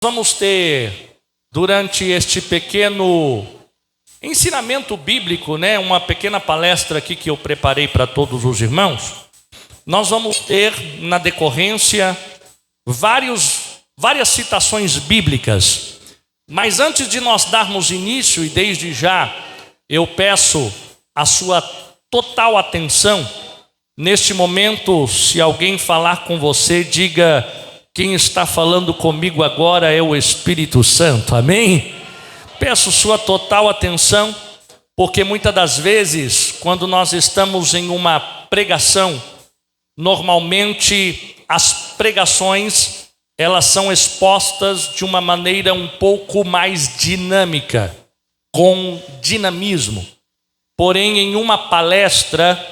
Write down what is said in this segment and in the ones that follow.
Vamos ter, durante este pequeno ensinamento bíblico, uma pequena palestra aqui que eu preparei para todos os irmãos. Nós vamos ter, na decorrência, várias citações bíblicas. Mas antes de nós darmos início, e desde já, eu peço a sua total atenção. Neste momento, se alguém falar com você, diga: quem está falando comigo agora é o Espírito Santo, amém? Peço sua total atenção, porque muitas das vezes, quando nós estamos em uma pregação, normalmente as pregações, elas são expostas de uma maneira um pouco mais dinâmica, com dinamismo. Porém, em uma palestra,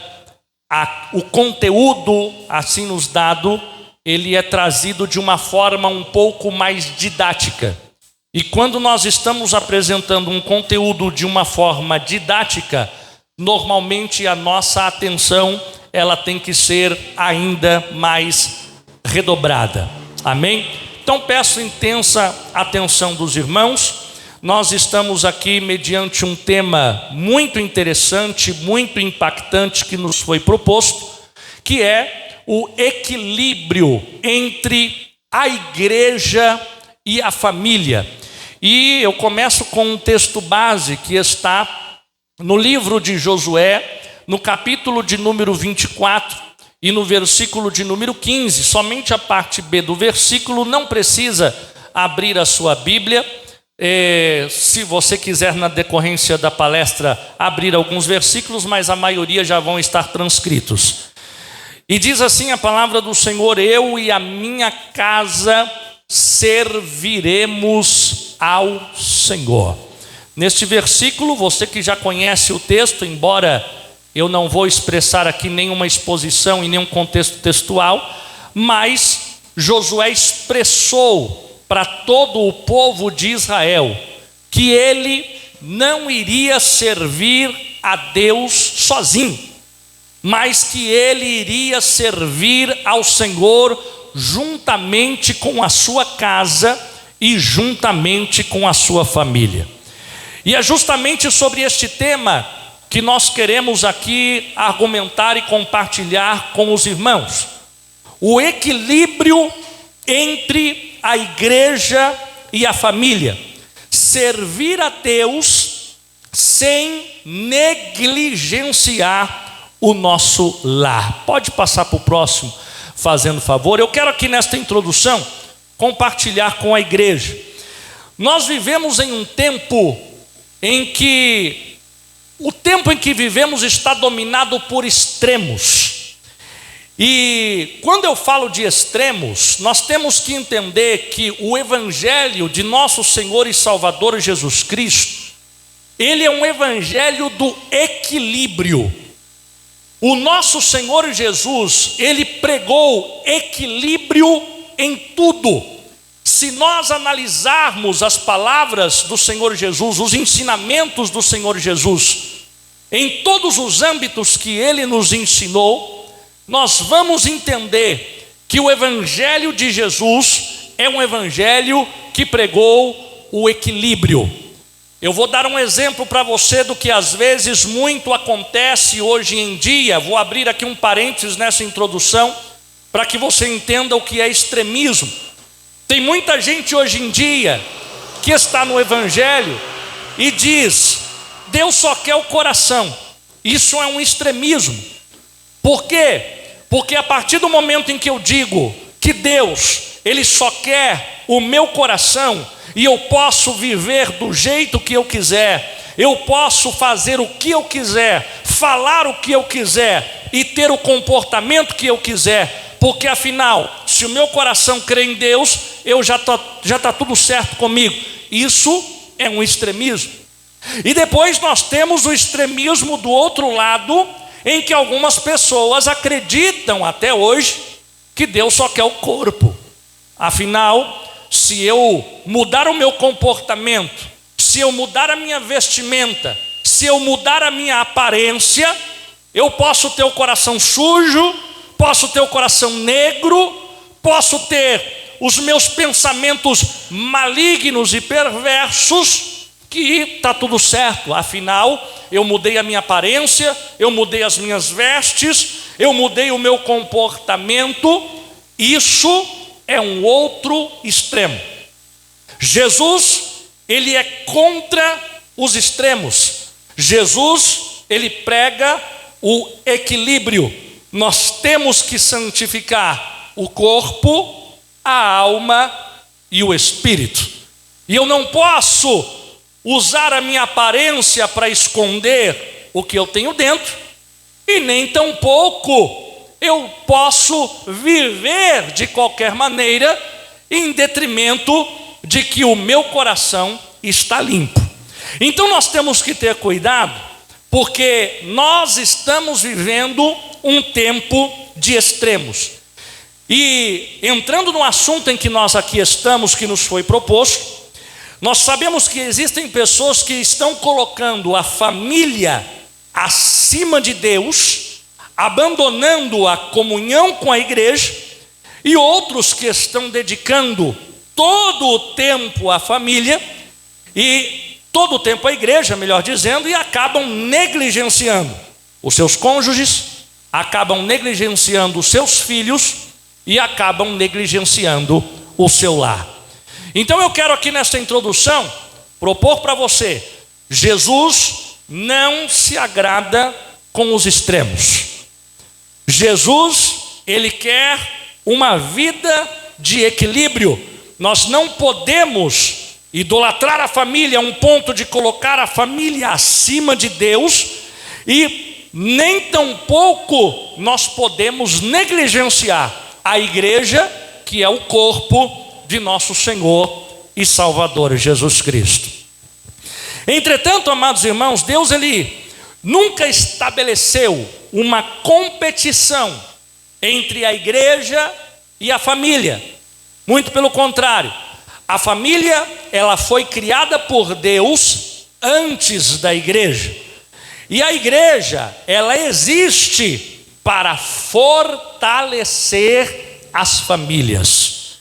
o conteúdo assim nos dado, ele é trazido de uma forma um pouco mais didática. E quando nós estamos apresentando um conteúdo de uma forma didática, normalmente a nossa atenção, ela tem que ser ainda mais redobrada. Amém? Então peço intensa atenção dos irmãos. Nós estamos aqui mediante um tema muito interessante, muito impactante que nos foi proposto, que é o equilíbrio entre a igreja e a família. E eu começo com um texto base que está no livro de Josué, no capítulo de número 24 e no versículo de número 15. Somente a parte B do versículo, não precisa abrir a sua Bíblia. Se você quiser, na decorrência da palestra, abrir alguns versículos, mas a maioria já vão estar transcritos. E diz assim a palavra do Senhor: eu e a minha casa serviremos ao Senhor. Neste versículo, você que já conhece o texto, embora eu não vou expressar aqui nenhuma exposição e nenhum contexto textual, mas Josué expressou para todo o povo de Israel que ele não iria servir a Deus sozinho, mas que ele iria servir ao Senhor juntamente com a sua casa e juntamente com a sua família. E é justamente sobre este tema que nós queremos aqui argumentar e compartilhar com os irmãos. O equilíbrio entre a igreja e a família. Servir a Deus sem negligenciar o nosso lar. Pode passar para o próximo, fazendo favor. Eu quero aqui nesta introdução compartilhar com a igreja. Nós vivemos em um tempo em que o tempo em que vivemos está dominado por extremos. E quando eu falo de extremos, nós temos que entender que o evangelho de nosso Senhor e Salvador Jesus Cristo, ele é um evangelho do equilíbrio. O nosso Senhor Jesus, ele pregou equilíbrio em tudo. Se nós analisarmos as palavras do Senhor Jesus, os ensinamentos do Senhor Jesus, em todos os âmbitos que ele nos ensinou, nós vamos entender que o evangelho de Jesus é um evangelho que pregou o equilíbrio. Eu vou dar um exemplo para você do que às vezes muito acontece hoje em dia. Vou abrir aqui um parênteses nessa introdução para que você entenda o que é extremismo. Tem muita gente hoje em dia que está no evangelho e diz: Deus só quer o coração. Isso é um extremismo. Por quê? Porque a partir do momento em que eu digo que Deus, ele só quer o meu coração, e eu posso viver do jeito que eu quiser, eu posso fazer o que eu quiser, falar o que eu quiser e ter o comportamento que eu quiser, porque afinal, se o meu coração crê em Deus, já está tudo certo comigo. Isso é um extremismo. E depois nós temos o extremismo do outro lado, em que algumas pessoas acreditam até hoje que Deus só quer o corpo. Afinal, se eu mudar o meu comportamento, se eu mudar a minha vestimenta, se eu mudar a minha aparência, eu posso ter o coração sujo, posso ter o coração negro, posso ter os meus pensamentos malignos e perversos, que está tudo certo, afinal, eu mudei a minha aparência, eu mudei as minhas vestes, eu mudei o meu comportamento. Isso é um outro extremo. Jesus, ele é contra os extremos. Jesus, ele prega o equilíbrio. Nós temos que santificar o corpo, a alma e o espírito. E eu não posso usar a minha aparência para esconder o que eu tenho dentro, e nem tampouco eu posso viver de qualquer maneira em detrimento de que o meu coração está limpo. Então nós temos que ter cuidado, porque nós estamos vivendo um tempo de extremos. E entrando no assunto em que nós aqui estamos, que nos foi proposto, nós sabemos que existem pessoas que estão colocando a família acima de Deus, abandonando a comunhão com a igreja, e outros que estão dedicando todo o tempo à família e todo o tempo à igreja, melhor dizendo, e acabam negligenciando os seus cônjuges, acabam negligenciando os seus filhos e acabam negligenciando o seu lar. Então eu quero aqui nesta introdução propor para você: Jesus não se agrada com os extremos. Jesus, ele quer uma vida de equilíbrio. Nós não podemos idolatrar a família a um ponto de colocar a família acima de Deus, e nem tampouco nós podemos negligenciar a igreja, que é o corpo de nosso Senhor e Salvador Jesus Cristo. Entretanto, amados irmãos, Deus, ele nunca estabeleceu uma competição entre a igreja e a família. Muito pelo contrário, a família, ela foi criada por Deus antes da igreja. E a igreja, ela existe para fortalecer as famílias.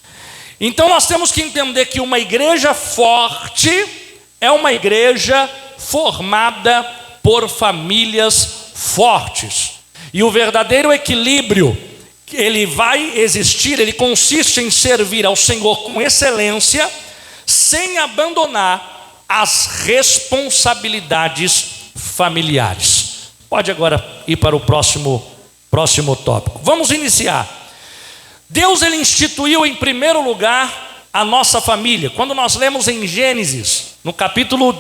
Então nós temos que entender que uma igreja forte é uma igreja formada por famílias fortes. E o verdadeiro equilíbrio, ele vai existir, ele consiste em servir ao Senhor com excelência, sem abandonar as responsabilidades familiares. Pode agora ir para o próximo tópico. Vamos iniciar. Deus, ele instituiu em primeiro lugar a nossa família. Quando nós lemos em Gênesis, no capítulo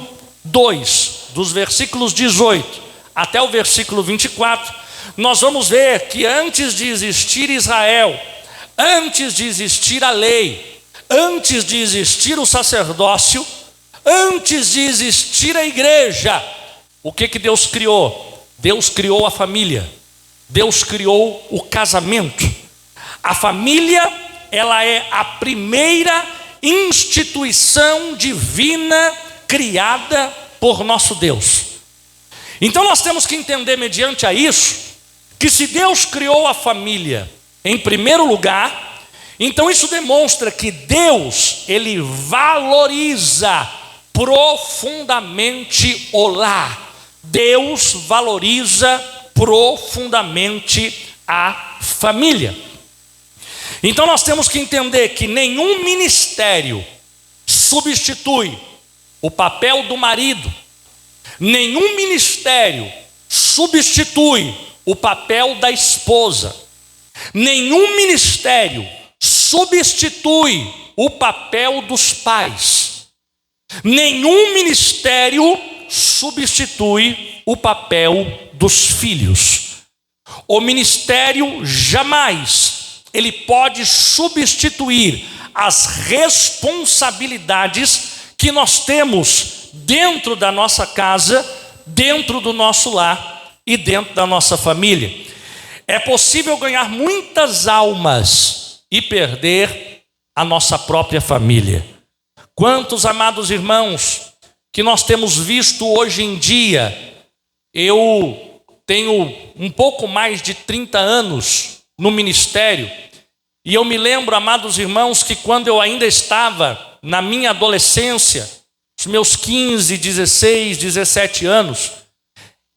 2, dos versículos 18 até o versículo 24, nós vamos ver que antes de existir Israel, antes de existir a lei, antes de existir o sacerdócio, antes de existir a igreja, o que Deus criou? Deus criou a família. Deus criou o casamento. A família, ela é a primeira instituição divina criada por nosso Deus. Então nós temos que entender, mediante a isso, que se Deus criou a família em primeiro lugar, então isso demonstra que Deus, ele valoriza profundamente o lar. Deus valoriza profundamente a família. Então nós temos que entender que nenhum ministério substitui o papel do marido, nenhum ministério substitui o papel da esposa, nenhum ministério substitui o papel dos pais, nenhum ministério substitui o papel dos filhos. O ministério jamais ele pode substituir as responsabilidades que nós temos dentro da nossa casa, dentro do nosso lar e dentro da nossa família. É possível ganhar muitas almas e perder a nossa própria família. Quantos, amados irmãos, que nós temos visto hoje em dia. Eu tenho um pouco mais de 30 anos no ministério, E eu me lembro, amados irmãos, que quando eu ainda estava na minha adolescência, os meus 15, 16, 17 anos,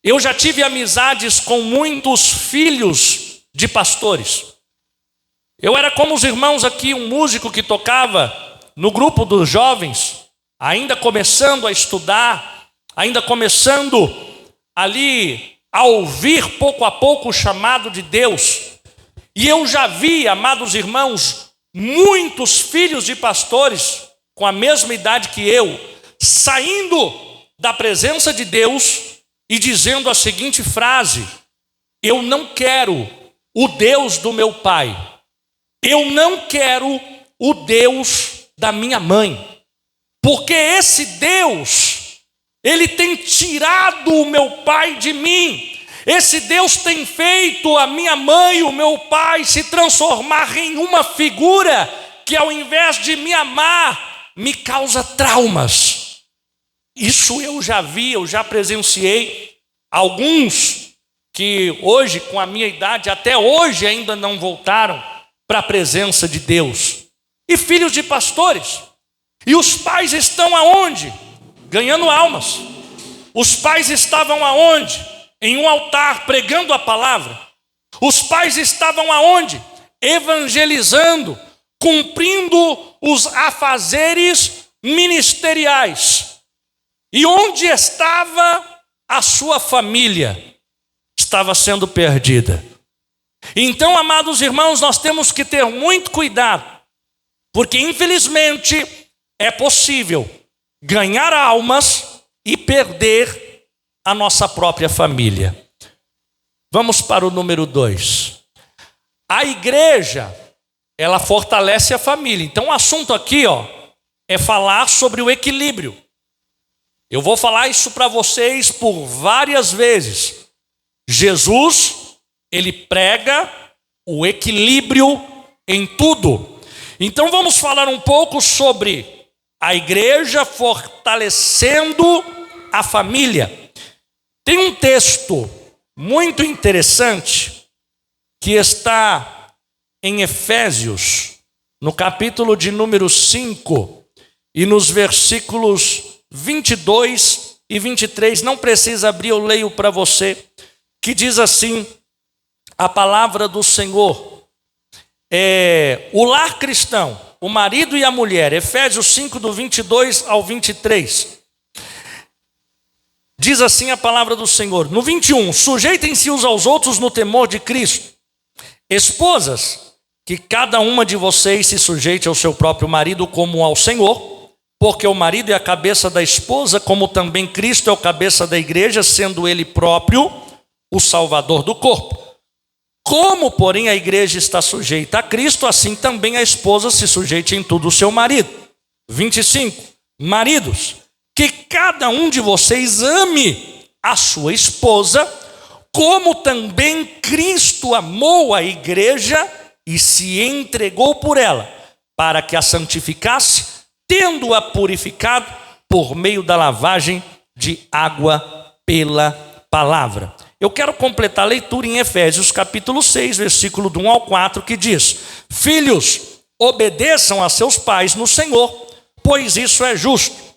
eu já tive amizades com muitos filhos de pastores. Eu era como os irmãos aqui, um músico que tocava no grupo dos jovens, ainda começando a estudar, ainda começando ali a ouvir pouco a pouco o chamado de Deus. E eu já vi, amados irmãos, muitos filhos de pastores com a mesma idade que eu, saindo da presença de Deus e dizendo a seguinte frase: eu não quero o Deus do meu pai, eu não quero o Deus da minha mãe, porque esse Deus, ele tem tirado o meu pai de mim. Esse Deus tem feito a minha mãe e o meu pai se transformar em uma figura que, ao invés de me amar, me causa traumas. Isso eu já vi, eu já presenciei. Alguns que hoje, com a minha idade, até hoje ainda não voltaram para a presença de Deus. E filhos de pastores. E os pais estão aonde? Ganhando almas. Os pais estavam aonde? Em um altar, pregando a palavra. Os pais estavam aonde? Evangelizando, cumprindo os afazeres ministeriais. E onde estava a sua família? Estava sendo perdida. Então, amados irmãos, nós temos que ter muito cuidado, porque infelizmente é possível ganhar almas e perder a nossa própria família. Vamos para o número 2. A igreja, ela fortalece a família. Então o assunto aqui, é falar sobre o equilíbrio. Eu vou falar isso para vocês por várias vezes. Jesus, ele prega o equilíbrio em tudo. Então vamos falar um pouco sobre a igreja fortalecendo a família. Tem um texto muito interessante que está em Efésios, no capítulo de número 5 e nos versículos 22 e 23. Não precisa abrir, eu leio para você, que diz assim a palavra do Senhor. O lar cristão, o marido e a mulher, Efésios 5, do 22 ao 23. Diz assim a palavra do Senhor. No 21, sujeitem-se uns aos outros no temor de Cristo. Esposas, que cada uma de vocês se sujeite ao seu próprio marido como ao Senhor, porque o marido é a cabeça da esposa, como também Cristo é o cabeça da igreja, sendo ele próprio o Salvador do corpo. Como, porém, a igreja está sujeita a Cristo, assim também a esposa se sujeite em tudo ao seu marido. 25, maridos, que cada um de vocês ame a sua esposa, como também Cristo amou a igreja e se entregou por ela, para que a santificasse, tendo-a purificado por meio da lavagem de água pela palavra. Eu quero completar a leitura em Efésios capítulo 6, versículo do 1 ao 4, que diz: filhos, obedeçam a seus pais no Senhor, pois isso é justo.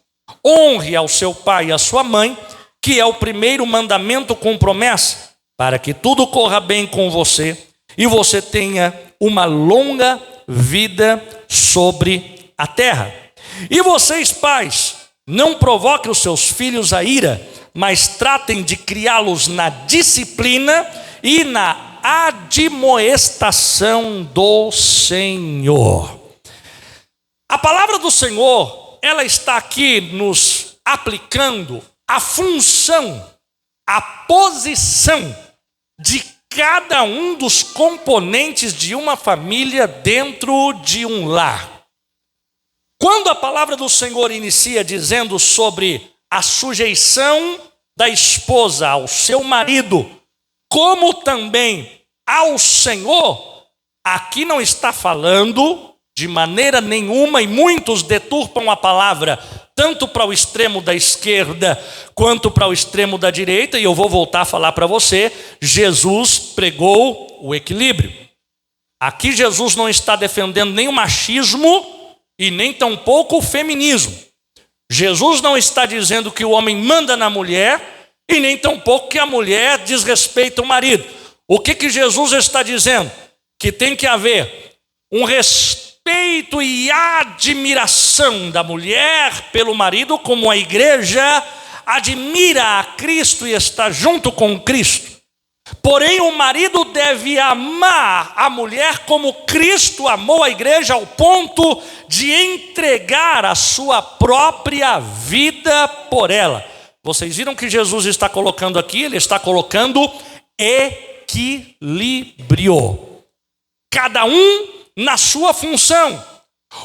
Honre ao seu pai e à sua mãe, que é o primeiro mandamento com promessa, para que tudo corra bem com você e você tenha uma longa vida sobre a terra. E vocês, pais, não provoquem os seus filhos a ira, mas tratem de criá-los na disciplina e na admoestação do Senhor. A palavra do Senhor, ela está aqui nos aplicando a função, a posição de cada um dos componentes de uma família dentro de um lar. Quando a palavra do Senhor inicia dizendo sobre a sujeição da esposa ao seu marido, como também ao Senhor, aqui não está falando de maneira nenhuma, e muitos deturpam a palavra, tanto para o extremo da esquerda, quanto para o extremo da direita, e eu vou voltar a falar para você, Jesus pregou o equilíbrio. Aqui Jesus não está defendendo nem o machismo e nem tampouco o feminismo. Jesus não está dizendo que o homem manda na mulher e nem tampouco que a mulher desrespeita o marido. O que Jesus está dizendo? Que tem que haver um respeito e admiração da mulher pelo marido, como a igreja admira a Cristo e está junto com Cristo. Porém, o marido deve amar a mulher como Cristo amou a igreja, ao ponto de entregar a sua própria vida por ela. Vocês viram que Jesus está colocando aqui? Ele está colocando equilíbrio. Cada um na sua função.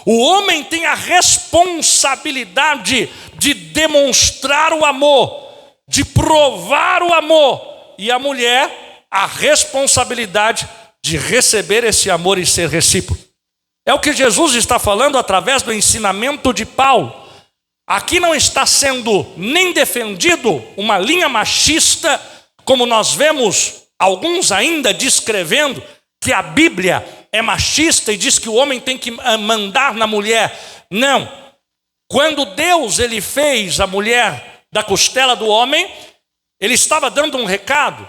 O homem tem a responsabilidade de demonstrar o amor, de provar o amor. E a mulher, a responsabilidade de receber esse amor e ser recíproco. É o que Jesus está falando através do ensinamento de Paulo. Aqui não está sendo nem defendido uma linha machista, como nós vemos alguns ainda descrevendo que a Bíblia é machista e diz que o homem tem que mandar na mulher. Não. Quando Deus ele fez a mulher da costela do homem, ele estava dando um recado.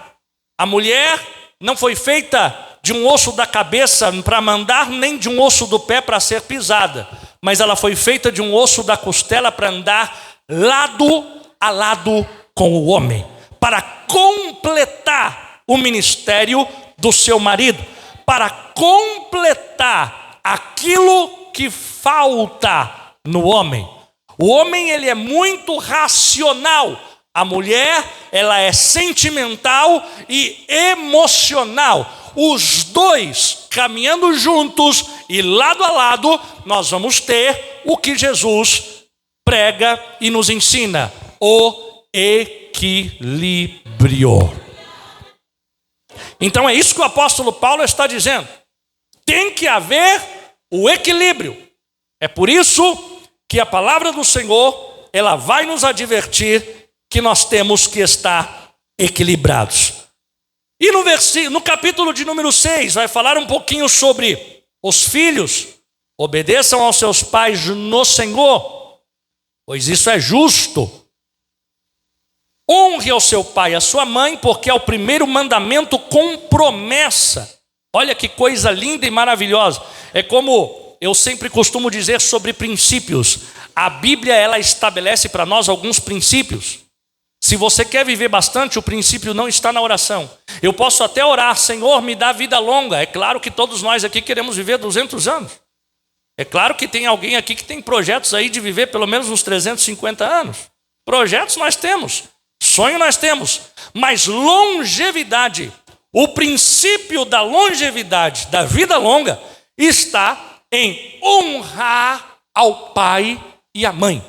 A mulher não foi feita de um osso da cabeça para mandar, nem de um osso do pé para ser pisada, mas ela foi feita de um osso da costela para andar lado a lado com o homem, para completar o ministério do seu marido, para completar aquilo que falta no homem. O homem ele é muito racional. A mulher, ela é sentimental e emocional. Os dois caminhando juntos e lado a lado, nós vamos ter o que Jesus prega e nos ensina: o equilíbrio. Então é isso que o apóstolo Paulo está dizendo. Tem que haver o equilíbrio. É por isso que a palavra do Senhor, ela vai nos advertir que nós temos que estar equilibrados. E no capítulo de número 6, vai falar um pouquinho sobre os filhos. Obedeçam aos seus pais no Senhor, pois isso é justo. Honre ao seu pai e à sua mãe, porque é o primeiro mandamento com promessa. Olha que coisa linda e maravilhosa. É como eu sempre costumo dizer sobre princípios. A Bíblia, ela estabelece para nós alguns princípios. Se você quer viver bastante, o princípio não está na oração. Eu posso até orar: Senhor, me dá vida longa. É claro que todos nós aqui queremos viver 200 anos. É claro que tem alguém aqui que tem projetos aí de viver pelo menos uns 350 anos. Projetos nós temos, sonho nós temos, mas longevidade, o princípio da longevidade, da vida longa, está em honrar ao pai e à mãe.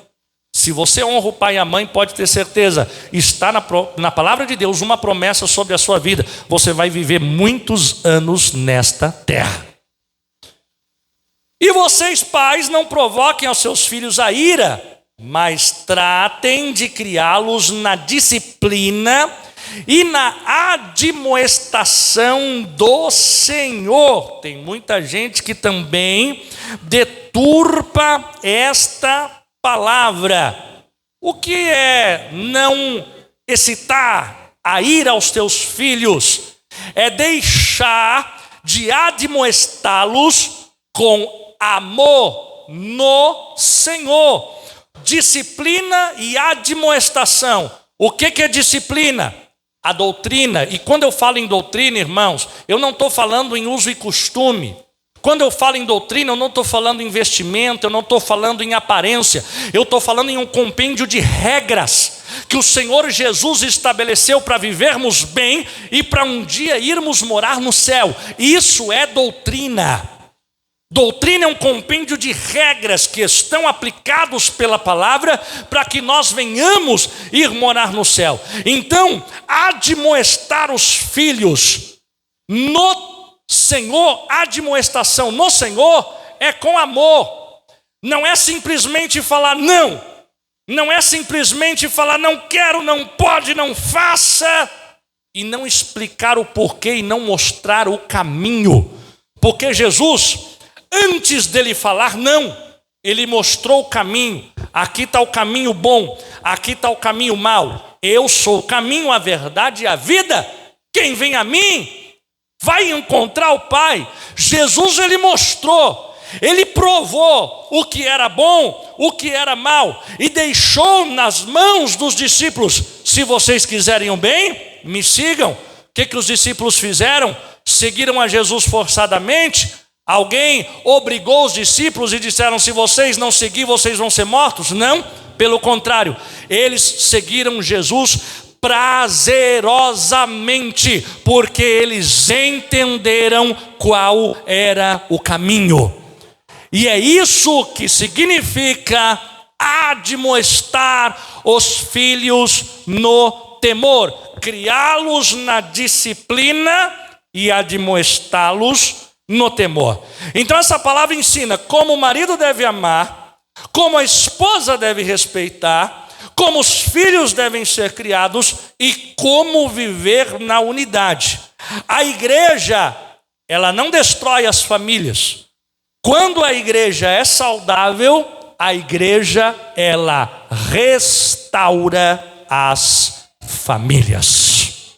Se você honra o pai e a mãe, pode ter certeza, está na palavra de Deus uma promessa sobre a sua vida. Você vai viver muitos anos nesta terra. E vocês, pais, não provoquem aos seus filhos a ira, mas tratem de criá-los na disciplina e na admoestação do Senhor. Tem muita gente que também deturpa esta palavra. O que é não excitar a ira aos teus filhos? É deixar de admoestá-los com amor no Senhor. Disciplina e admoestação. O que é disciplina? A doutrina. E quando eu falo em doutrina, irmãos, eu não estou falando em uso e costume. Quando eu falo em doutrina, eu não estou falando em vestimento, eu não estou falando em aparência, eu estou falando em um compêndio de regras que o Senhor Jesus estabeleceu para vivermos bem e para um dia irmos morar no céu. Isso é doutrina. Doutrina é um compêndio de regras que estão aplicados pela palavra para que nós venhamos ir morar no céu. Então, admoestar os filhos no Senhor, admoestação no Senhor é com amor. Não é simplesmente falar não. Não é simplesmente falar não quero, não pode, não faça. E não explicar o porquê e não mostrar o caminho. Porque Jesus, antes dele falar não, ele mostrou o caminho. Aqui está o caminho bom, aqui está o caminho mau. Eu sou o caminho, a verdade e a vida. Quem vem a mim vai encontrar o Pai. Jesus, ele mostrou, ele provou o que era bom, o que era mal, e deixou nas mãos dos discípulos: se vocês quiserem o bem, me sigam. O que os discípulos fizeram? Seguiram a Jesus forçadamente? Alguém obrigou os discípulos e disseram: se vocês não seguir, vocês vão ser mortos? Não, pelo contrário, eles seguiram Jesus prazerosamente, porque eles entenderam qual era o caminho. E é isso que significa admoestar os filhos no temor, criá-los na disciplina e admoestá-los no temor. Então essa palavra ensina como o marido deve amar, como a esposa deve respeitar, como os filhos devem ser criados e como viver na unidade. A igreja, ela não destrói as famílias. Quando a igreja é saudável, a igreja, ela restaura as famílias.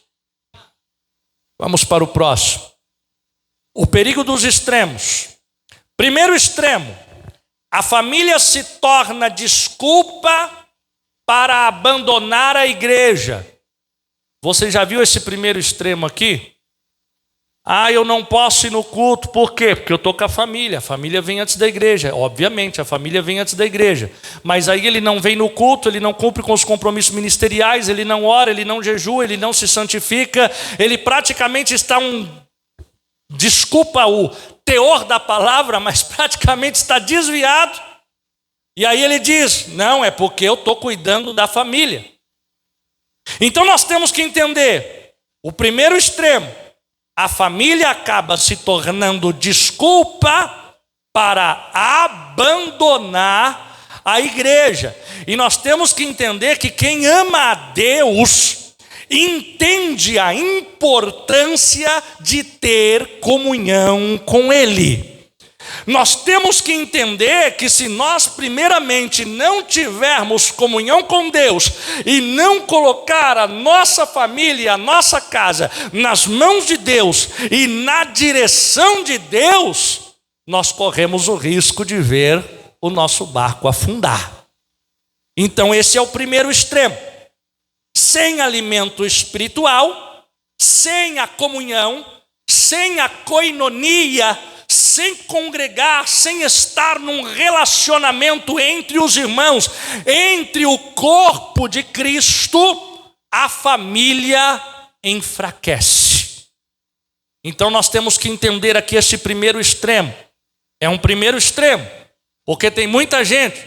Vamos para o próximo. O perigo dos extremos. Primeiro extremo, a família se torna desculpa para abandonar a igreja. Você já viu esse primeiro extremo aqui? Eu não posso ir no culto, por quê? Porque eu estou com a família vem antes da igreja. Obviamente, a família vem antes da igreja. Mas aí ele não vem no culto, ele não cumpre com os compromissos ministeriais, ele não ora, ele não jejua, ele não se santifica, ele praticamente está desculpa o teor da palavra, mas praticamente está desviado. E aí ele diz: não, é porque eu estou cuidando da família. Então nós temos que entender o primeiro extremo. A família acaba se tornando desculpa para abandonar a igreja. E nós temos que entender que quem ama a Deus entende a importância de ter comunhão com Ele. Nós temos que entender que se nós primeiramente não tivermos comunhão com Deus e não colocar a nossa família, a nossa casa nas mãos de Deus e na direção de Deus, nós corremos o risco de ver o nosso barco afundar. Então esse é o primeiro extremo. Sem alimento espiritual, sem a comunhão, sem a koinonia, sem congregar, sem estar num relacionamento entre os irmãos, entre o corpo de Cristo, a família enfraquece. Então nós temos que entender aqui esse primeiro extremo. É um primeiro extremo, porque tem muita gente,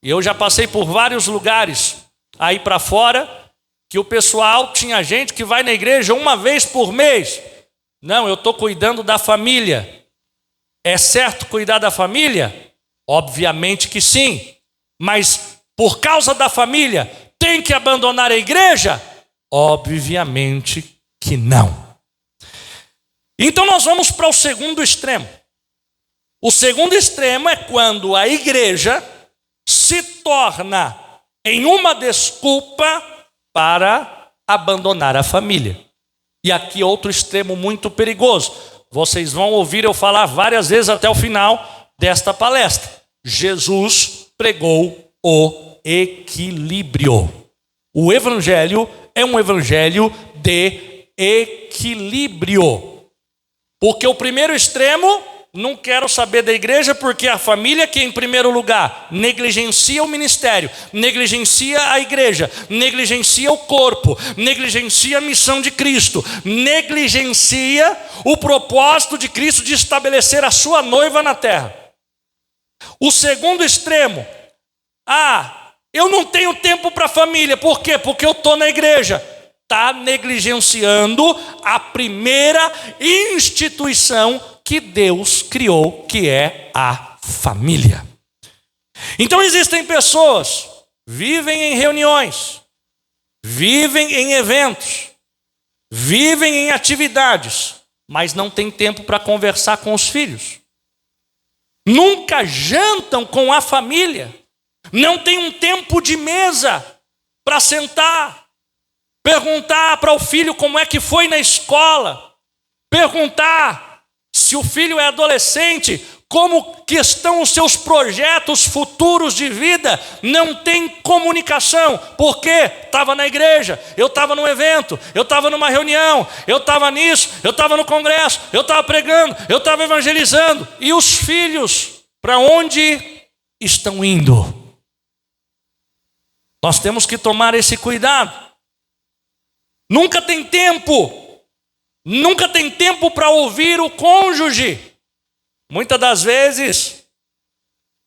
e eu já passei por vários lugares aí para fora, que o pessoal tinha gente que vai na igreja uma vez por mês. Não, eu estou cuidando da família. É certo cuidar da família? Obviamente que sim. Mas por causa da família, tem que abandonar a igreja? Obviamente que não. Então nós vamos para o segundo extremo. O segundo extremo é quando a igreja se torna em uma desculpa para abandonar a família. E aqui outro extremo muito perigoso. Vocês vão ouvir eu falar várias vezes até o final desta palestra. Jesus pregou o equilíbrio. O evangelho é um evangelho de equilíbrio. Porque o primeiro extremo, não quero saber da igreja, porque a família que em primeiro lugar negligencia o ministério, negligencia a igreja, negligencia o corpo, negligencia a missão de Cristo, negligencia o propósito de Cristo de estabelecer a sua noiva na terra. O segundo extremo, eu não tenho tempo para a família, por quê? Porque eu estou na igreja. Está negligenciando a primeira instituição que Deus criou, que é a família. Então existem pessoas, vivem em reuniões, vivem em eventos, vivem em atividades, mas não tem tempo para conversar com os filhos. Nunca jantam com a família. Não tem um tempo de mesa para sentar, perguntar para o filho como é que foi na escola, perguntar se o filho é adolescente, como que estão os seus projetos futuros de vida. Não tem comunicação, porque estava na igreja, eu estava num evento, eu estava numa reunião, eu estava nisso, eu estava no congresso, eu estava pregando, eu estava evangelizando. E os filhos, para onde estão indo? Nós temos que tomar esse cuidado. Nunca tem tempo para ouvir o cônjuge. Muitas das vezes,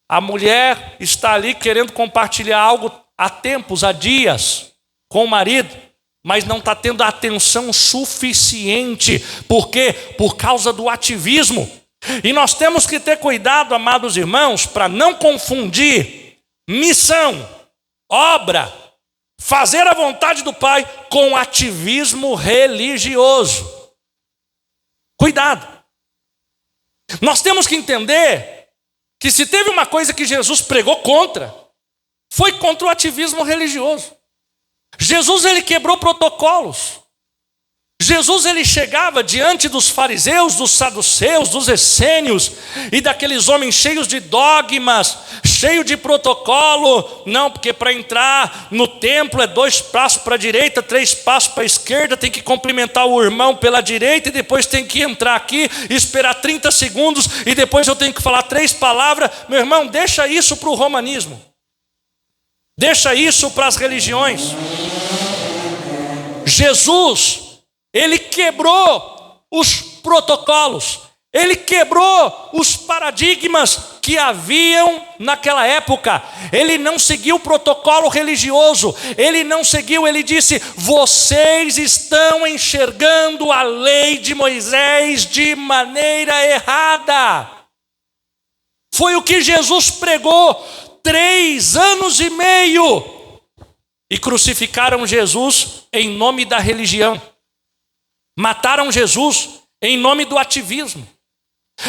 a mulher está ali querendo compartilhar algo há tempos, há dias, com o marido, mas não está tendo atenção suficiente. Por quê? Por causa do ativismo. E nós temos que ter cuidado, amados irmãos, para não confundir missão, obra, fazer a vontade do Pai com ativismo religioso. Cuidado. Nós temos que entender que se teve uma coisa que Jesus pregou contra, foi contra o ativismo religioso. Jesus, ele quebrou protocolos. Jesus, ele chegava diante dos fariseus, dos saduceus, dos essênios e daqueles homens cheios de dogmas, cheio de protocolo. Não, porque para entrar no templo é 2 passos para a direita, 3 passos para a esquerda, tem que cumprimentar o irmão pela direita e depois tem que entrar aqui, esperar 30 segundos e depois eu tenho que falar 3 palavras. Meu irmão, deixa isso para o romanismo. Deixa isso para as religiões. Jesus, ele quebrou os protocolos, ele quebrou os paradigmas que haviam naquela época. Ele não seguiu o protocolo religioso, ele não seguiu, ele disse: vocês estão enxergando a lei de Moisés de maneira errada. Foi o que Jesus pregou 3 anos e meio. E crucificaram Jesus em nome da religião. Mataram Jesus em nome do ativismo.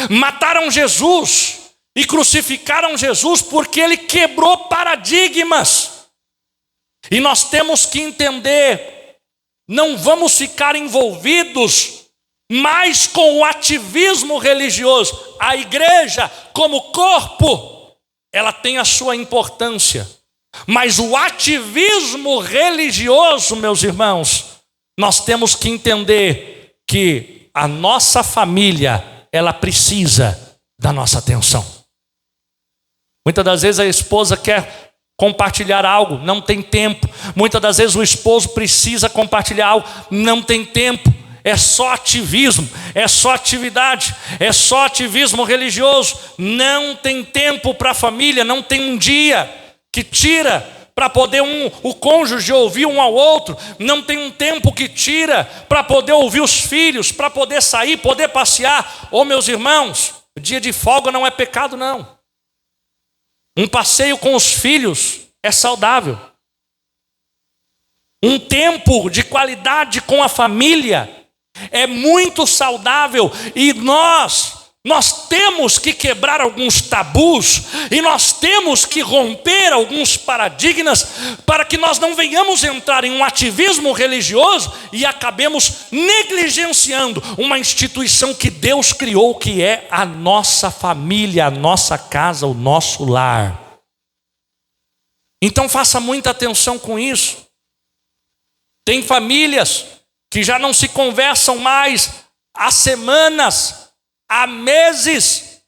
Mataram Jesus e crucificaram Jesus porque ele quebrou paradigmas. E nós temos que entender, não vamos ficar envolvidos mais com o ativismo religioso. A igreja, como corpo, ela tem a sua importância. Mas o ativismo religioso, meus irmãos, nós temos que entender que a nossa família, ela precisa da nossa atenção. Muitas das vezes a esposa quer compartilhar algo, não tem tempo. Muitas das vezes o esposo precisa compartilhar algo, não tem tempo. É só ativismo, é só atividade, é só ativismo religioso. Não tem tempo para a família, não tem um dia que tira para poder o cônjuge ouvir um ao outro, não tem um tempo que tira para poder ouvir os filhos, para poder sair, poder passear. Ô meus irmãos, dia de folga não é pecado não. Um passeio com os filhos é saudável. Um tempo de qualidade com a família é muito saudável. E nós temos que quebrar alguns tabus e nós temos que romper alguns paradigmas para que nós não venhamos entrar em um ativismo religioso e acabemos negligenciando uma instituição que Deus criou, que é a nossa família, a nossa casa, o nosso lar. Então faça muita atenção com isso. Tem famílias que já não se conversam mais há semanas, há meses.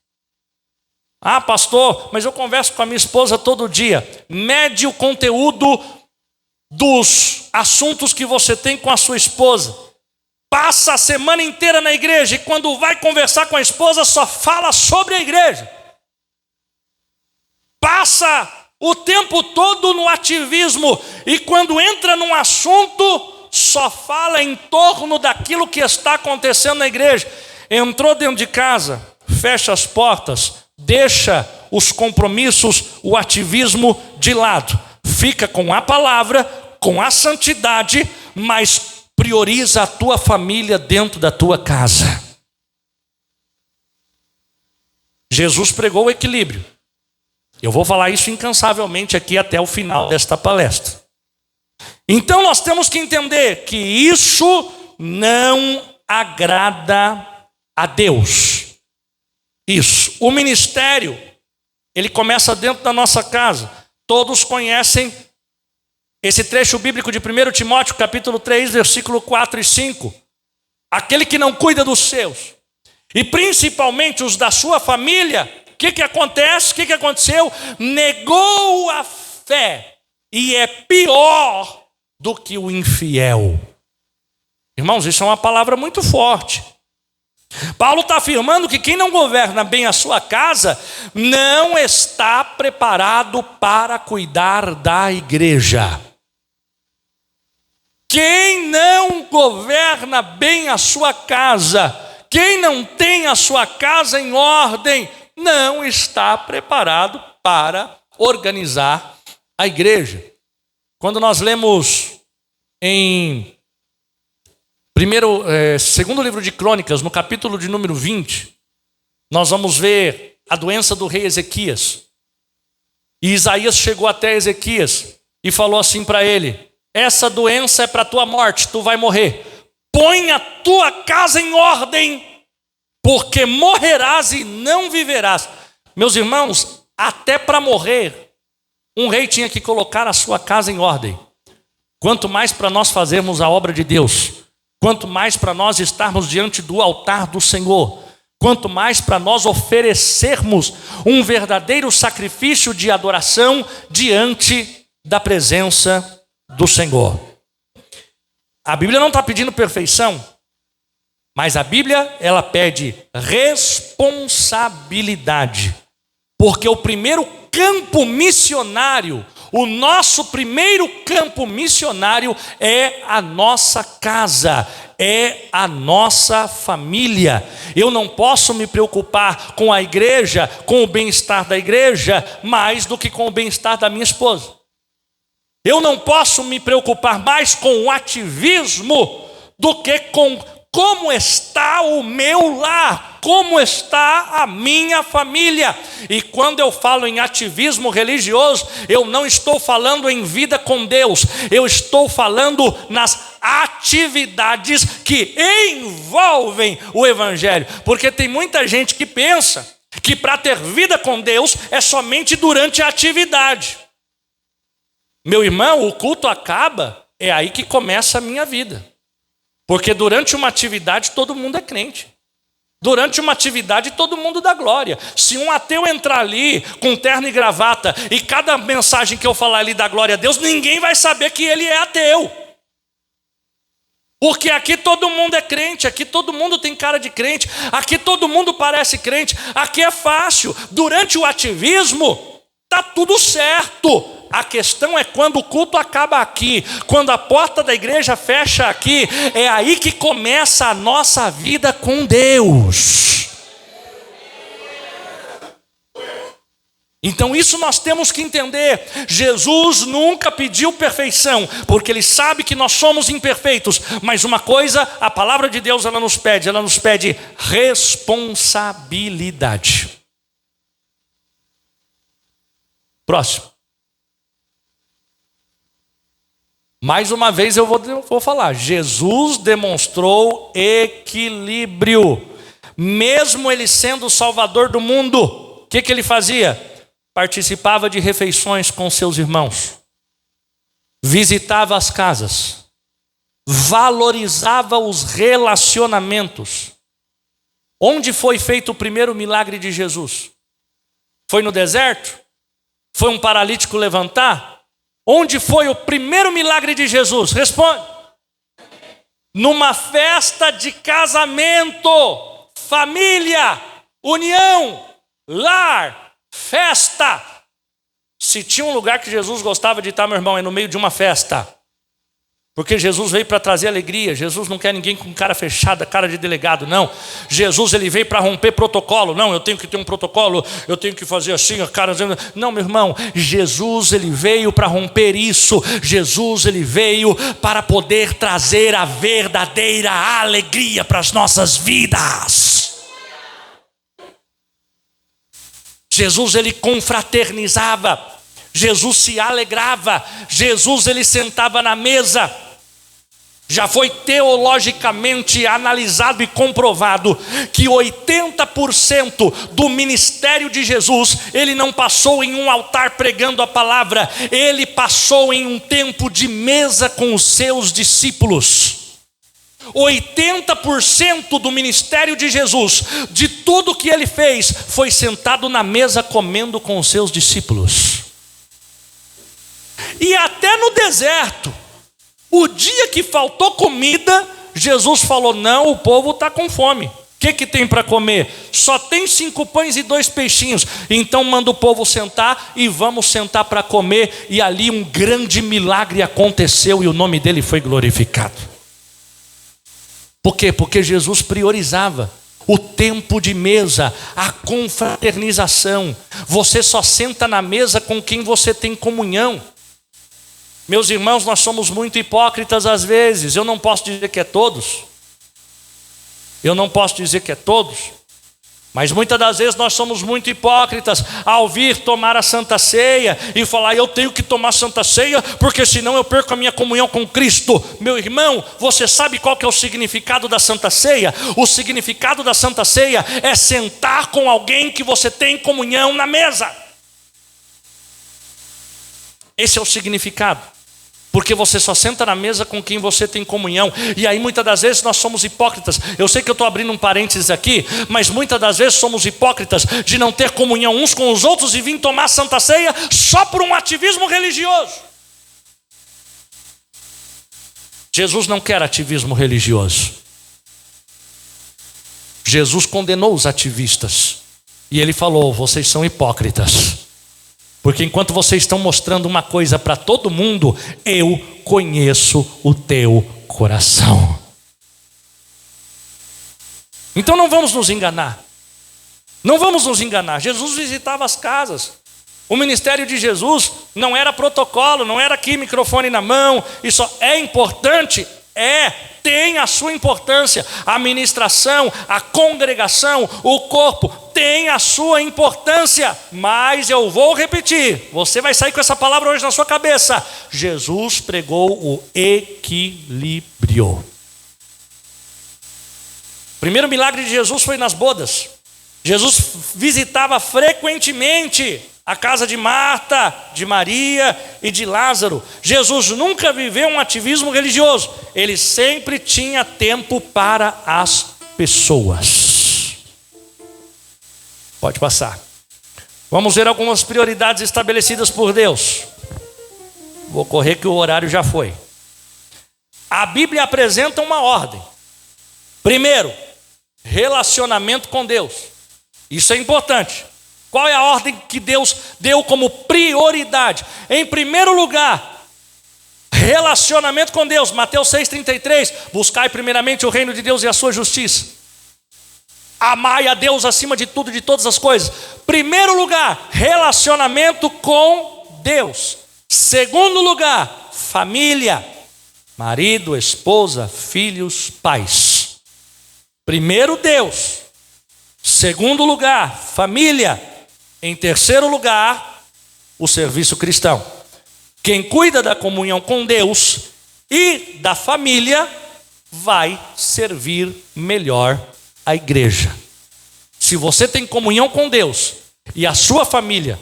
Ah, pastor, mas eu converso com a minha esposa todo dia. Mede o conteúdo dos assuntos que você tem com a sua esposa. Passa a semana inteira na igreja e quando vai conversar com a esposa só fala sobre a igreja. Passa o tempo todo no ativismo e quando entra num assunto só fala em torno daquilo que está acontecendo na igreja. Entrou dentro de casa, fecha as portas, deixa os compromissos, o ativismo de lado. Fica com a palavra, com a santidade, mas prioriza a tua família dentro da tua casa. Jesus pregou o equilíbrio. Eu vou falar isso incansavelmente aqui até o final desta palestra. Então nós temos que entender que isso não agrada a Deus. Isso. O ministério, ele começa dentro da nossa casa. Todos conhecem esse trecho bíblico de 1 Timóteo, capítulo 3, versículo 4 e 5. Aquele que não cuida dos seus, e principalmente os da sua família, o que acontece? O que aconteceu? Negou a fé e é pior do que o infiel. Irmãos, isso é uma palavra muito forte. Paulo está afirmando que quem não governa bem a sua casa não está preparado para cuidar da igreja. Quem não governa bem a sua casa, quem não tem a sua casa em ordem, não está preparado para organizar a igreja. Quando nós lemos em segundo livro de Crônicas, no capítulo de número 20, nós vamos ver a doença do rei Ezequias. E Isaías chegou até Ezequias e falou assim para ele: essa doença é para a tua morte, tu vai morrer. Põe a tua casa em ordem, porque morrerás e não viverás. Meus irmãos, até para morrer, um rei tinha que colocar a sua casa em ordem. Quanto mais para nós fazermos a obra de Deus, quanto mais para nós estarmos diante do altar do Senhor, quanto mais para nós oferecermos um verdadeiro sacrifício de adoração diante da presença do Senhor. A Bíblia não está pedindo perfeição, mas a Bíblia, ela pede responsabilidade. Porque o primeiro campo missionário, o nosso primeiro campo missionário é a nossa casa, é a nossa família. Eu não posso me preocupar com a igreja, com o bem-estar da igreja, mais do que com o bem-estar da minha esposa. Eu não posso me preocupar mais com o ativismo do que com como está o meu lar, como está a minha família. E quando eu falo em ativismo religioso, eu não estou falando em vida com Deus, eu estou falando nas atividades que envolvem o evangelho. Porque tem muita gente que pensa que para ter vida com Deus é somente durante a atividade. Meu irmão, o culto acaba, é aí que começa a minha vida. Porque durante uma atividade todo mundo é crente. Durante uma atividade todo mundo dá glória. Se um ateu entrar ali com terno e gravata e cada mensagem que eu falar ali dá glória a Deus, ninguém vai saber que ele é ateu. Porque aqui todo mundo é crente, aqui todo mundo tem cara de crente, aqui todo mundo parece crente, aqui é fácil. Durante o ativismo está tudo certo. A questão é quando o culto acaba aqui, quando a porta da igreja fecha aqui, é aí que começa a nossa vida com Deus. Então isso nós temos que entender. Jesus nunca pediu perfeição, porque Ele sabe que nós somos imperfeitos. Mas uma coisa, a palavra de Deus ela nos pede responsabilidade. Próximo. Mais uma vez eu vou falar, Jesus demonstrou equilíbrio, mesmo Ele sendo o Salvador do mundo. O que Ele fazia? Participava de refeições com seus irmãos, visitava as casas, valorizava os relacionamentos. Onde foi feito o primeiro milagre de Jesus? Foi no deserto? Foi um paralítico levantar? Onde foi o primeiro milagre de Jesus? Responde. Numa festa de casamento, família, união, lar, festa. Se tinha um lugar que Jesus gostava de estar, meu irmão, é no meio de uma festa. Porque Jesus veio para trazer alegria. Jesus não quer ninguém com cara fechada, cara de delegado, não. Jesus ele veio para romper protocolo. Não, eu tenho que ter um protocolo, eu tenho que fazer assim, a cara... Não, meu irmão, Jesus ele veio para romper isso. Jesus ele veio para poder trazer a verdadeira alegria para as nossas vidas. Jesus ele confraternizava, Jesus se alegrava, Jesus ele sentava na mesa. Já foi teologicamente analisado e comprovado que 80% do ministério de Jesus, ele não passou em um altar pregando a palavra, ele passou em um tempo de mesa com os seus discípulos. 80% do ministério de Jesus, de tudo que ele fez, foi sentado na mesa comendo com os seus discípulos. E até no deserto, o dia que faltou comida, Jesus falou: não, o povo está com fome. O que tem para comer? Só tem 5 pães e 2 peixinhos. Então manda o povo sentar e vamos sentar para comer. E ali um grande milagre aconteceu e o nome dele foi glorificado. Por quê? Porque Jesus priorizava o tempo de mesa, a confraternização. Você só senta na mesa com quem você tem comunhão. Meus irmãos, nós somos muito hipócritas às vezes. Eu não posso dizer que é todos. Mas muitas das vezes nós somos muito hipócritas ao vir tomar a Santa Ceia e falar: eu tenho que tomar a Santa Ceia porque senão eu perco a minha comunhão com Cristo. Meu irmão, você sabe qual que é o significado da Santa Ceia? O significado da Santa Ceia é sentar com alguém que você tem comunhão na mesa. Esse é o significado. Porque você só senta na mesa com quem você tem comunhão. E aí muitas das vezes nós somos hipócritas. Eu sei que eu estou abrindo um parênteses aqui, mas muitas das vezes somos hipócritas de não ter comunhão uns com os outros e vir tomar a Santa Ceia só por um ativismo religioso. Jesus não quer ativismo religioso. Jesus condenou os ativistas. E ele falou: vocês são hipócritas. Porque enquanto vocês estão mostrando uma coisa para todo mundo, eu conheço o teu coração. Então não vamos nos enganar. Não vamos nos enganar. Jesus visitava as casas. O ministério de Jesus não era protocolo, não era aqui microfone na mão. Isso é importante? Tem a sua importância. A ministração, a congregação, o corpo tem a sua importância. Mas eu vou repetir, você vai sair com essa palavra hoje na sua cabeça. Jesus pregou o equilíbrio. O primeiro milagre de Jesus foi nas bodas. Jesus visitava frequentemente a casa de Marta, de Maria e de Lázaro. Jesus nunca viveu um ativismo religioso. Ele sempre tinha tempo para as pessoas. Pode passar. Vamos ver algumas prioridades estabelecidas por Deus. Vou correr que o horário já foi. A Bíblia apresenta uma ordem. Primeiro, relacionamento com Deus. Isso é importante. Qual é a ordem que Deus deu como prioridade? Em primeiro lugar, relacionamento com Deus. Mateus 6,33. Buscai primeiramente o reino de Deus e a sua justiça. Amai a Deus acima de tudo e de todas as coisas. Primeiro lugar, relacionamento com Deus. Segundo lugar, família. Marido, esposa, filhos, pais. Primeiro, Deus. Segundo lugar, família. Em terceiro lugar, o serviço cristão. Quem cuida da comunhão com Deus e da família vai servir melhor a igreja. Se você tem comunhão com Deus e a sua família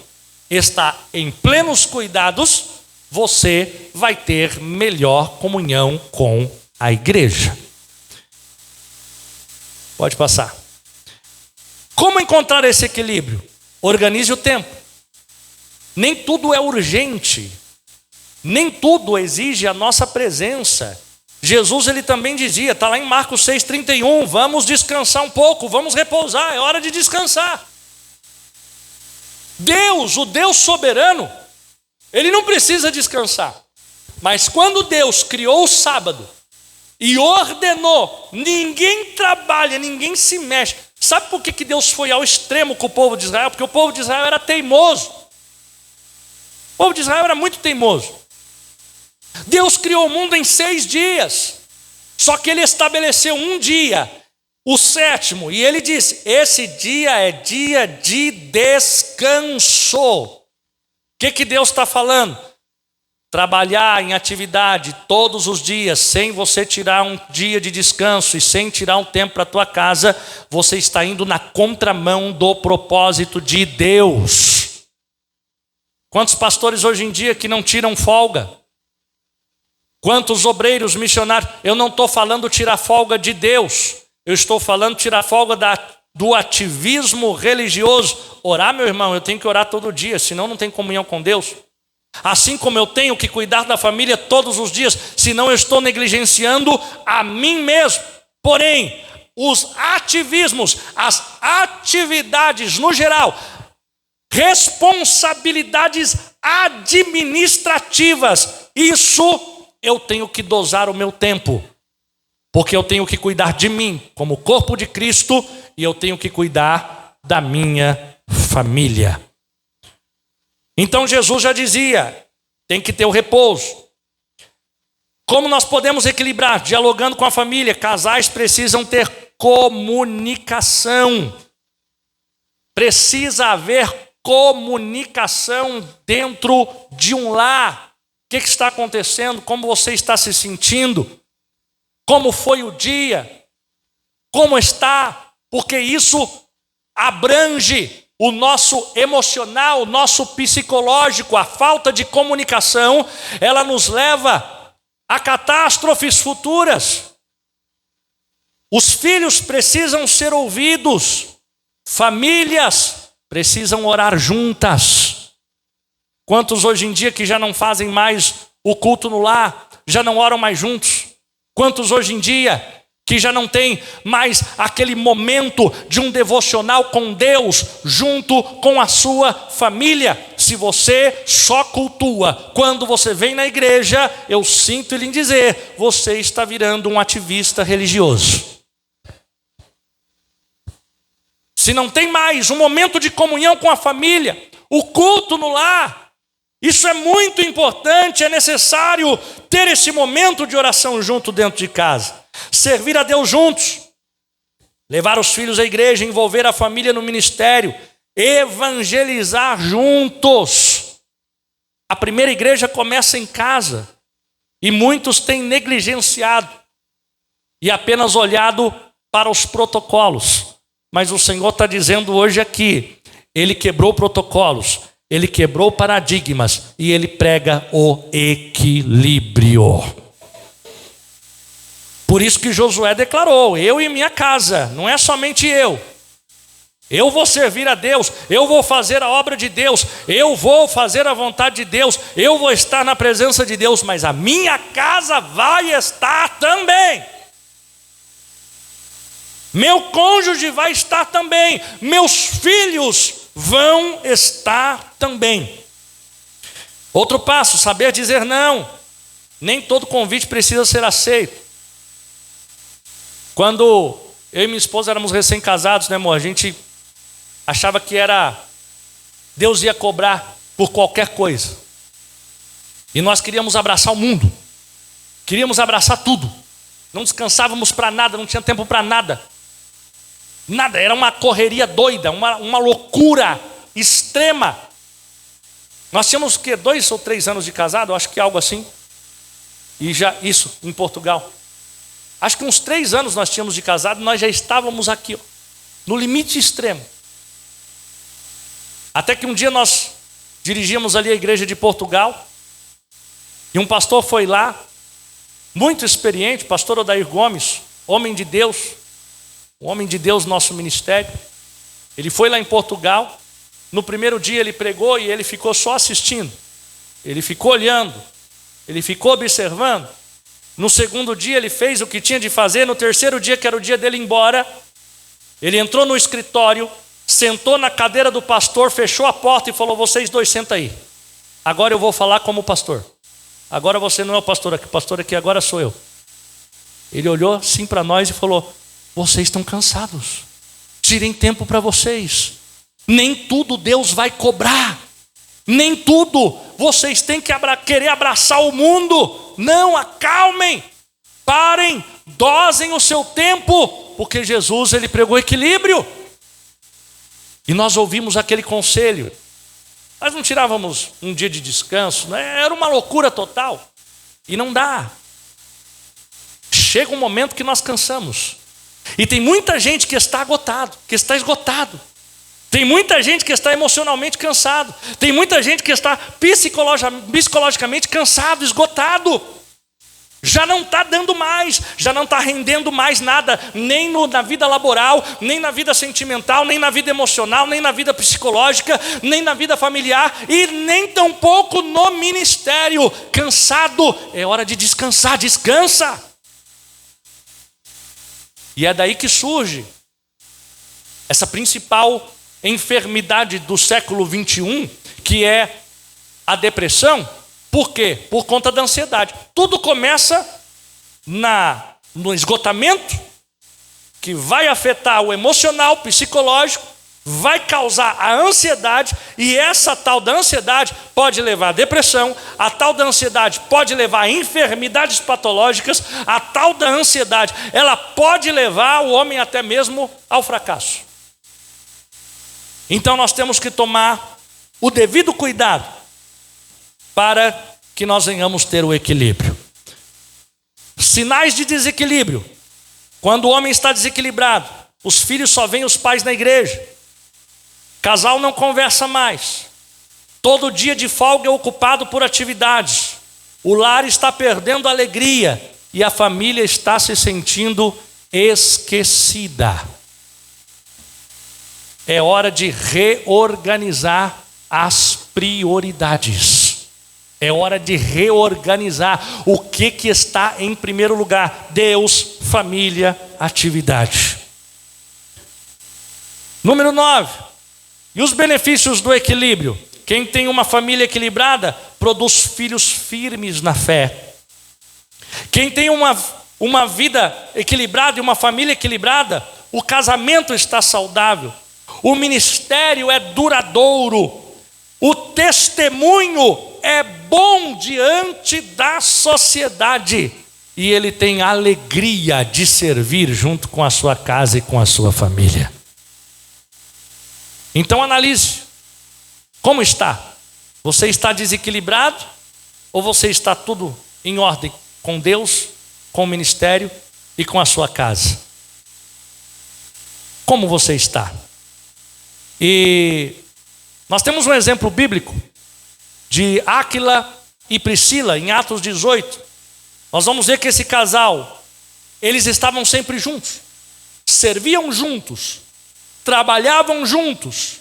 está em plenos cuidados, você vai ter melhor comunhão com a igreja. Pode passar. Como encontrar esse equilíbrio? Organize o tempo. Nem tudo é urgente. Nem tudo exige a nossa presença. Jesus ele também dizia, está lá em Marcos 6,31, vamos descansar um pouco, vamos repousar, é hora de descansar. Deus, o Deus soberano, ele não precisa descansar. Mas quando Deus criou o sábado e ordenou, ninguém trabalha, ninguém se mexe. Sabe por que Deus foi ao extremo com o povo de Israel? Porque o povo de Israel era teimoso. O povo de Israel era muito teimoso. Deus criou o mundo em 6 dias. Só que ele estabeleceu um dia, O sétimo, e ele disse: esse dia é dia de descanso. O que Deus está falando? Trabalhar em atividade todos os dias, sem você tirar um dia de descanso e sem tirar um tempo para a tua casa, você está indo na contramão do propósito de Deus. Quantos pastores hoje em dia que não tiram folga? Quantos obreiros missionários? Eu não estou falando tirar folga de Deus, eu estou falando tirar folga do ativismo religioso. Orar, meu irmão, eu tenho que orar todo dia, senão não tem comunhão com Deus. Assim como eu tenho que cuidar da família todos os dias, senão eu estou negligenciando a mim mesmo. Porém, os ativismos, as atividades no geral, responsabilidades administrativas, isso eu tenho que dosar o meu tempo, porque eu tenho que cuidar de mim como corpo de Cristo e eu tenho que cuidar da minha família. Então Jesus já dizia, tem que ter o repouso. Como nós podemos equilibrar? Dialogando com a família. Casais precisam ter comunicação. Precisa haver comunicação dentro de um lar. O que está acontecendo? Como você está se sentindo? Como foi o dia? Como está? Porque isso abrange o nosso emocional, o nosso psicológico. A falta de comunicação, ela nos leva a catástrofes futuras. Os filhos precisam ser ouvidos. Famílias precisam orar juntas. Quantos hoje em dia que já não fazem mais o culto no lar, já não oram mais juntos? Quantos hoje em dia que já não tem mais aquele momento de um devocional com Deus junto com a sua família? Se você só cultua quando você vem na igreja, eu sinto lhe dizer, você está virando um ativista religioso. Se não tem mais um momento de comunhão com a família, o culto no lar, isso é muito importante, é necessário ter esse momento de oração junto dentro de casa. Servir a Deus juntos, levar os filhos à igreja, envolver a família no ministério, evangelizar juntos. A primeira igreja começa em casa e muitos têm negligenciado e apenas olhado para os protocolos. Mas o Senhor está dizendo hoje aqui, Ele quebrou protocolos, Ele quebrou paradigmas e Ele prega o equilíbrio. Por isso que Josué declarou, eu e minha casa, não é somente eu. Eu vou servir a Deus, eu vou fazer a obra de Deus, eu vou fazer a vontade de Deus, eu vou estar na presença de Deus, mas a minha casa vai estar também. Meu cônjuge vai estar também, meus filhos vão estar também. Outro passo, saber dizer não. Nem todo convite precisa ser aceito. Quando eu e minha esposa éramos recém-casados, né, amor? A gente achava que Deus ia cobrar por qualquer coisa. E nós queríamos abraçar o mundo. Queríamos abraçar tudo. Não descansávamos para nada, não tinha tempo para nada. Nada, era uma correria doida, uma loucura extrema. Nós tínhamos o quê? 2 ou 3 anos de casado, acho que algo assim. E já, isso, em Portugal. Acho que uns 3 anos nós tínhamos de casado, nós já estávamos aqui, ó, no limite extremo. Até que um dia nós dirigíamos ali a igreja de Portugal, e um pastor foi lá, muito experiente, pastor Odair Gomes, homem de Deus, um homem de Deus no nosso ministério. Ele foi lá em Portugal, no primeiro dia ele pregou e ele ficou só assistindo. Ele ficou olhando, ele ficou observando. No segundo dia ele fez o que tinha de fazer. No terceiro dia, que era o dia dele ir embora, ele entrou no escritório, sentou na cadeira do pastor, fechou a porta e falou, vocês dois sentam aí. Agora eu vou falar como pastor. Agora você não é o pastor aqui agora sou eu. Ele olhou assim para nós e falou, vocês estão cansados. Tirem tempo para vocês. Nem tudo Deus vai cobrar. Nem tudo vocês têm que querer abraçar o mundo. Não, acalmem, parem, dosem o seu tempo. Porque Jesus, ele pregou equilíbrio. E nós ouvimos aquele conselho. Nós não tirávamos um dia de descanso, né? Era uma loucura total. E não dá. Chega um momento que nós cansamos. E tem muita gente que está agotado, que está esgotado. Tem muita gente que está emocionalmente cansado. Tem muita gente que está psicologicamente cansado, esgotado. Já não está dando mais, já não está rendendo mais nada, nem na vida laboral, nem na vida sentimental, nem na vida emocional, nem na vida psicológica, nem na vida familiar e nem tampouco no ministério. Cansado, é hora de descansar, descansa. E é daí que surge essa principal enfermidade do século 21, que é a depressão. Por quê? Por conta da ansiedade. Tudo começa no esgotamento, que vai afetar o emocional, psicológico, vai causar a ansiedade, e essa tal da ansiedade pode levar à depressão, a tal da ansiedade pode levar a enfermidades patológicas, a tal da ansiedade, ela pode levar o homem até mesmo ao fracasso. Então nós temos que tomar o devido cuidado para que nós venhamos ter o equilíbrio. Sinais de desequilíbrio. Quando o homem está desequilibrado, os filhos só veem os pais na igreja. Casal não conversa mais. Todo dia de folga é ocupado por atividades. O lar está perdendo a alegria e a família está se sentindo esquecida. É hora de reorganizar as prioridades. É hora de reorganizar o que está em primeiro lugar: Deus, família, atividade. Número 9. E os benefícios do equilíbrio? Quem tem uma família equilibrada produz filhos firmes na fé. Quem tem uma vida equilibrada e uma família equilibrada, o casamento está saudável. O ministério é duradouro. O testemunho é bom diante da sociedade. E ele tem alegria de servir junto com a sua casa e com a sua família. Então analise. Como está? Você está desequilibrado? Ou você está tudo em ordem com Deus, com o ministério e com a sua casa? Como você está? E nós temos um exemplo bíblico de Áquila e Priscila em Atos 18. Nós vamos ver que esse casal, eles estavam sempre juntos, serviam juntos, trabalhavam juntos,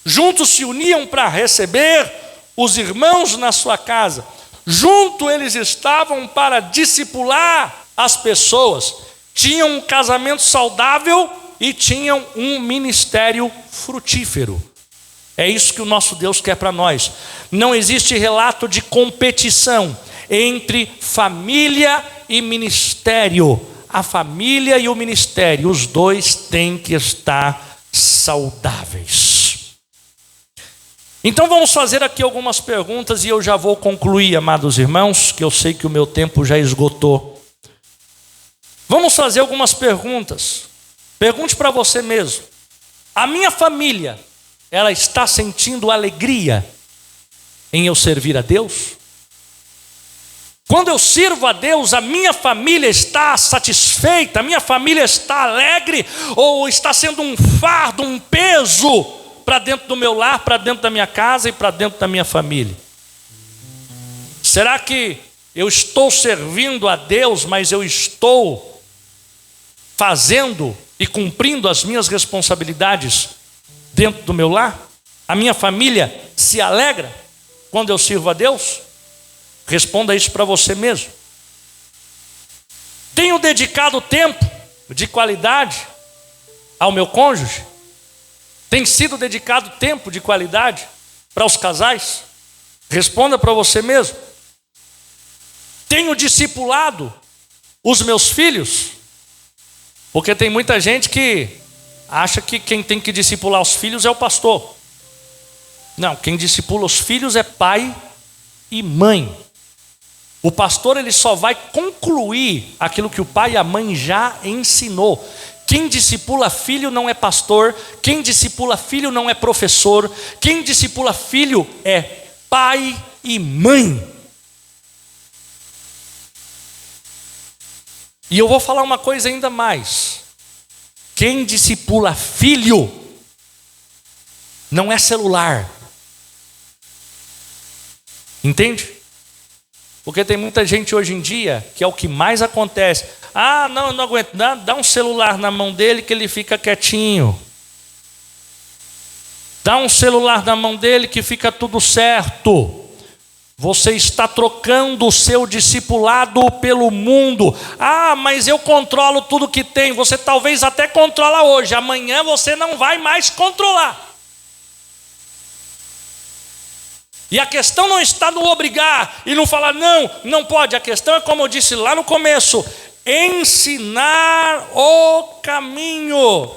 juntos se uniam para receber os irmãos na sua casa, juntos eles estavam para discipular as pessoas, tinham um casamento saudável e tinham um ministério frutífero. É isso que o nosso Deus quer para nós. Não existe relato de competição entre família e ministério. A família e o ministério, os dois têm que estar saudáveis. Então vamos fazer aqui algumas perguntas e eu já vou concluir, amados irmãos, que eu sei que o meu tempo já esgotou. Vamos fazer algumas perguntas. Pergunte para você mesmo: a minha família, ela está sentindo alegria em eu servir a Deus? Quando eu sirvo a Deus, a minha família está satisfeita? A minha família está alegre? Ou está sendo um fardo, um peso para dentro do meu lar, para dentro da minha casa e para dentro da minha família? Será que eu estou servindo a Deus, mas eu estou fazendo e cumprindo as minhas responsabilidades dentro do meu lar? A minha família se alegra quando eu sirvo a Deus? Responda isso para você mesmo. Tenho dedicado tempo de qualidade ao meu cônjuge? Tem sido dedicado tempo de qualidade para os casais? Responda para você mesmo. Tenho discipulado os meus filhos? Porque tem muita gente que acha que quem tem que discipular os filhos é o pastor. Não, quem discipula os filhos é pai e mãe. O pastor, ele só vai concluir aquilo que o pai e a mãe já ensinou. Quem discipula filho não é pastor, quem discipula filho não é professor, quem discipula filho é pai e mãe. E eu vou falar uma coisa ainda mais. Quem discipula filho não é celular. Entende? Porque tem muita gente hoje em dia que é o que mais acontece. Ah, não, eu não aguento. Dá um celular na mão dele que ele fica quietinho. Dá um celular na mão dele que fica tudo certo. Você está trocando o seu discipulado pelo mundo. Ah, mas eu controlo tudo que tem. Você talvez até controla hoje. Amanhã você não vai mais controlar. E a questão não está no obrigar e no falar não pode. A questão é, como eu disse lá no começo, ensinar o caminho.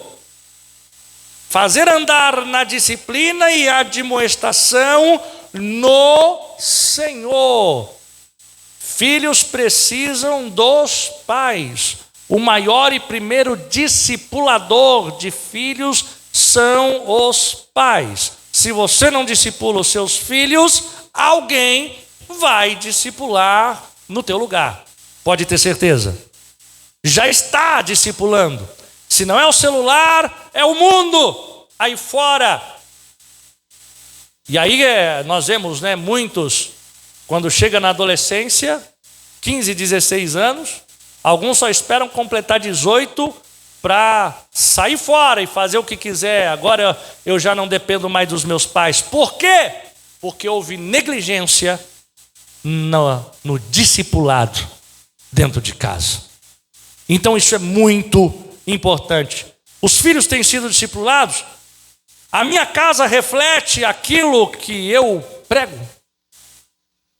Fazer andar na disciplina e admoestação no Senhor. Filhos precisam dos pais. O maior e primeiro discipulador de filhos são os pais. Se você não discipula os seus filhos, alguém vai discipular no teu lugar. Pode ter certeza. Já está discipulando. Se não é o celular, é o mundo aí fora. E aí nós vemos, muitos, quando chega na adolescência, 15, 16 anos, alguns só esperam completar 18 para sair fora e fazer o que quiser. Agora eu já não dependo mais dos meus pais. Por quê? Porque houve negligência no discipulado dentro de casa. Então isso é muito importante. Os filhos têm sido discipulados. A minha casa reflete aquilo que eu prego.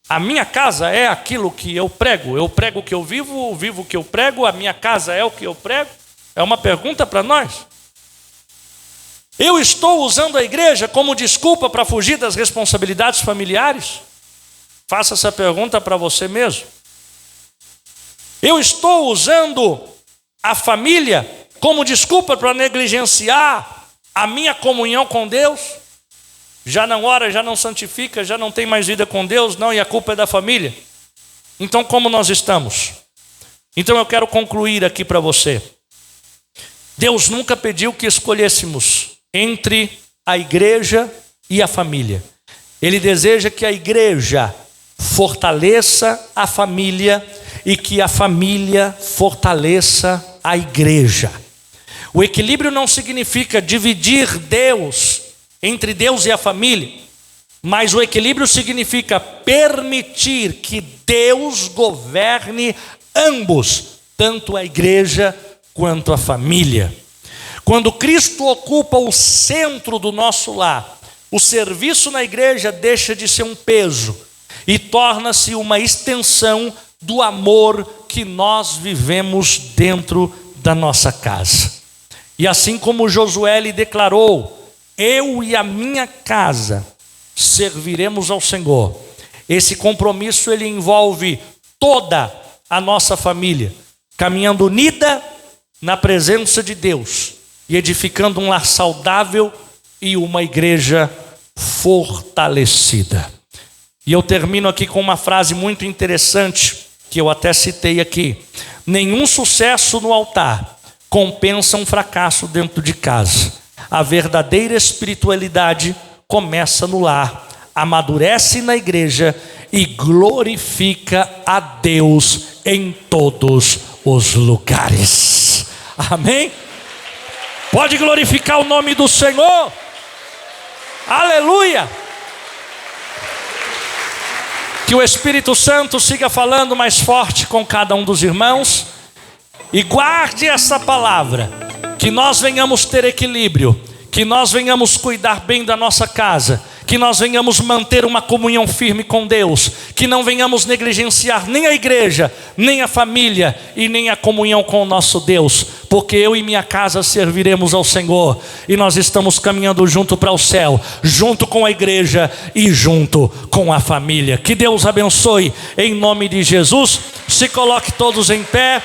A minha casa é aquilo que eu prego. Eu prego o que eu vivo, vivo o que eu prego. A minha casa é o que eu prego. É uma pergunta para nós. Eu estou usando a igreja como desculpa para fugir das responsabilidades familiares? Faça essa pergunta para você mesmo. Eu estou usando a família como desculpa para negligenciar a minha comunhão com Deus? Já não ora, já não santifica, já não tem mais vida com Deus? Não, e a culpa é da família? Então como nós estamos? Então eu quero concluir aqui para você. Deus nunca pediu que escolhêssemos entre a igreja e a família. Ele deseja que a igreja fortaleça a família e que a família fortaleça a igreja. O equilíbrio não significa dividir Deus entre Deus e a família, mas o equilíbrio significa permitir que Deus governe ambos, tanto a igreja quanto a família. Quando Cristo ocupa o centro do nosso lar, o serviço na igreja deixa de ser um peso e torna-se uma extensão do amor que nós vivemos dentro da nossa casa. E assim como Josué lhe declarou: eu e a minha casa serviremos ao Senhor. Esse compromisso ele envolve toda a nossa família, caminhando unida na presença de Deus e edificando um lar saudável e uma igreja fortalecida. E eu termino aqui com uma frase muito interessante que eu até citei aqui: nenhum sucesso no altar compensa um fracasso dentro de casa. A verdadeira espiritualidade começa no lar, amadurece na igreja e glorifica a Deus em todos os lugares. Amém? Pode glorificar o nome do Senhor. Aleluia. Que o Espírito Santo siga falando mais forte com cada um dos irmãos. E guarde essa palavra, que nós venhamos ter equilíbrio, que nós venhamos cuidar bem da nossa casa, que nós venhamos manter uma comunhão firme com Deus, que não venhamos negligenciar nem a igreja, nem a família e nem a comunhão com o nosso Deus, porque eu e minha casa serviremos ao Senhor e nós estamos caminhando junto para o céu, junto com a igreja e junto com a família. Que Deus abençoe em nome de Jesus. Se coloque todos em pé.